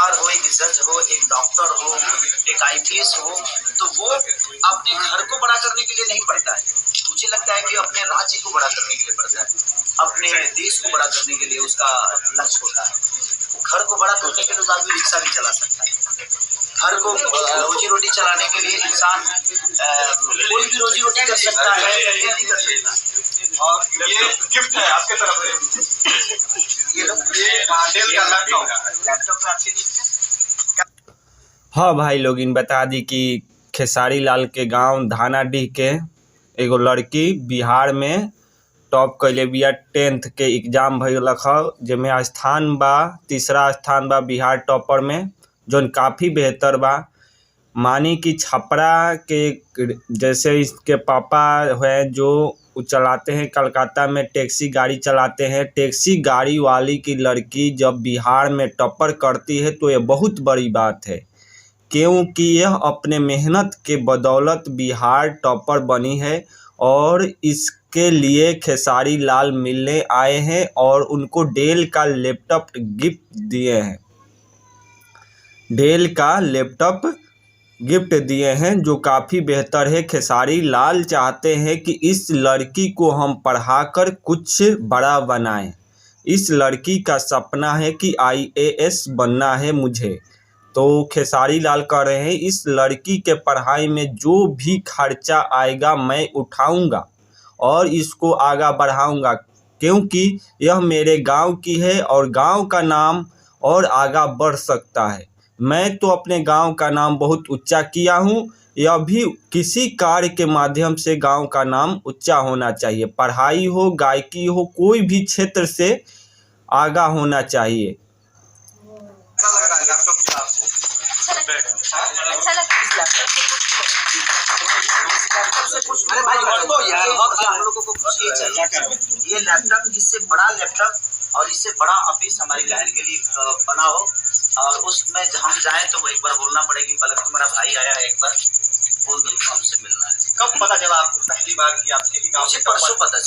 उम्मीदवार हो, एक जज हो, एक डॉक्टर हो, एक आईपीएस हो, तो वो अपने घर को बड़ा करने के लिए नहीं पढ़ता है। मुझे लगता है कि अपने राज्य को बड़ा करने के लिए पढ़ता है, अपने देश को बड़ा करने के लिए उसका लक्ष्य होता है। घर को बड़ा करने के लिए तो आदमी रिक्शा भी चला सकता है। घर को रोजी रोटी चलाने के लिए इंसान कोई भी रोजी रोटी कर सकता है, नहीं कर सकता। और ये गिफ्ट है आपके तरफ से, ये डेल का लैपटॉप में आपके लिए। हाँ भाई लोग, इन बता दी कि खेसारी लाल के गांव धानाडीह के एगो लड़की बिहार में टॉप कैले बिया। 10th के एग्जाम भइल ह, जेमे स्थान बा 3रा स्थान बा बिहार टॉपर में, जोन काफ़ी बेहतर बा। मानी कि छपरा के जैसे इसके पापा हैं जो चलाते हैं, कलकत्ता में टैक्सी गाड़ी चलाते हैं। टैक्सी गाड़ी वाली की लड़की जब बिहार में टॉपर करती है तो ये बहुत बड़ी बात है, क्योंकि यह अपने मेहनत के बदौलत बिहार टॉपर बनी है। और इसके लिए खेसारी लाल मिलने आए हैं और उनको डेल का लैपटॉप गिफ्ट दिए हैं। डेल का लैपटॉप गिफ्ट दिए हैं जो काफ़ी बेहतर है। खेसारी लाल चाहते हैं कि इस लड़की को हम पढ़ाकर कुछ बड़ा बनाएं। इस लड़की का सपना है कि IAS बनना है मुझे। तो खेसारी लाल कह रहे हैं इस लड़की के पढ़ाई में जो भी खर्चा आएगा मैं उठाऊंगा और इसको आगे बढ़ाऊंगा, क्योंकि यह मेरे गांव की है और गांव का नाम और आगे बढ़ सकता है। मैं तो अपने गांव का नाम बहुत ऊंचा किया हूं, यह भी किसी कार्य के माध्यम से गांव का नाम ऊंचा होना चाहिए। पढ़ाई हो, गायकी हो, कोई भी क्षेत्र से आगा होना चाहिए। अच्छा लग रहा है लैपटॉप में आपको? अच्छा लगता है। अरे भाई यार, हम लोगों को खुशी चाहिए। ये लैपटॉप इससे बड़ा लैपटॉप और इससे बड़ा ऑफिस हमारी बहन के लिए बना हो, और उसमें हम जाएं तो वो एक बार बोलना पड़ेगी पलक तो मेरा भाई आया है, एक बार बोल दो हमसे मिलना है। कब पता चला आपको पहली बार कि आपके ही गांव? मुझे परसों पता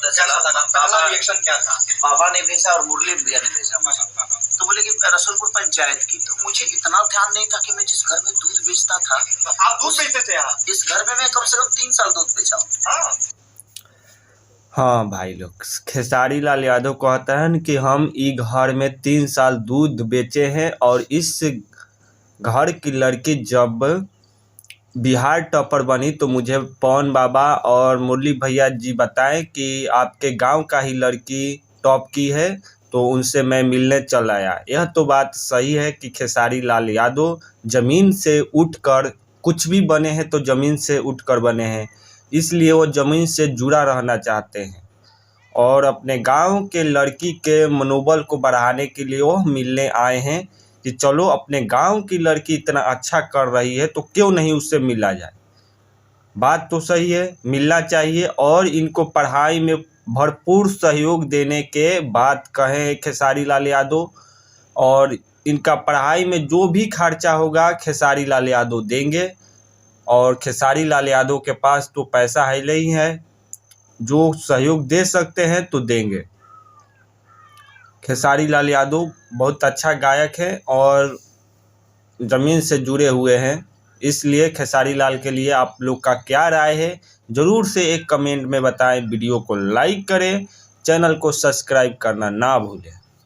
चला। पहला रिएक्शन क्या था? बाबा ने भेजा और मुरली भैया ने भेजा मुझे। तो बोले कि रसूलपुर पंचायत की। तो मुझे इतना ध्यान नहीं था कि मैं जिस घर में दूध बेचता था, आप दूध बेचते थे यहाँ? इस घर में मैं कम से कम 3 साल दूध बेचा हूँ। हाँ भाई लोग, खेसारी लाल यादव कहता है कि हम ई घर में 3 साल दूध बेचे हैं और इस घर की लड़की जब बिहार टॉपर बनी तो मुझे पवन बाबा और मुरली भैया जी बताएं कि आपके गांव का ही लड़की टॉप की है, तो उनसे मैं मिलने चल आया। यह तो बात सही है कि खेसारी लाल यादव ज़मीन से उठकर कुछ भी बने हैं, तो ज़मीन से उठकर बने हैं, इसलिए वो ज़मीन से जुड़ा रहना चाहते हैं। और अपने गांव के लड़की के मनोबल को बढ़ाने के लिए वो मिलने आए हैं कि चलो अपने गांव की लड़की इतना अच्छा कर रही है तो क्यों नहीं उससे मिला जाए। बात तो सही है, मिलना चाहिए। और इनको पढ़ाई में भरपूर सहयोग देने के बात कहें खेसारी लाल यादव, और इनका पढ़ाई में जो भी खर्चा होगा खेसारी लाल यादव देंगे। और खेसारी लाल यादव के पास तो पैसा है ही है, जो सहयोग दे सकते हैं तो देंगे। खेसारी लाल यादव बहुत अच्छा गायक है और ज़मीन से जुड़े हुए हैं, इसलिए खेसारी लाल के लिए आप लोग का क्या राय है ज़रूर से एक कमेंट में बताएं। वीडियो को लाइक करें, चैनल को सब्सक्राइब करना ना भूलें।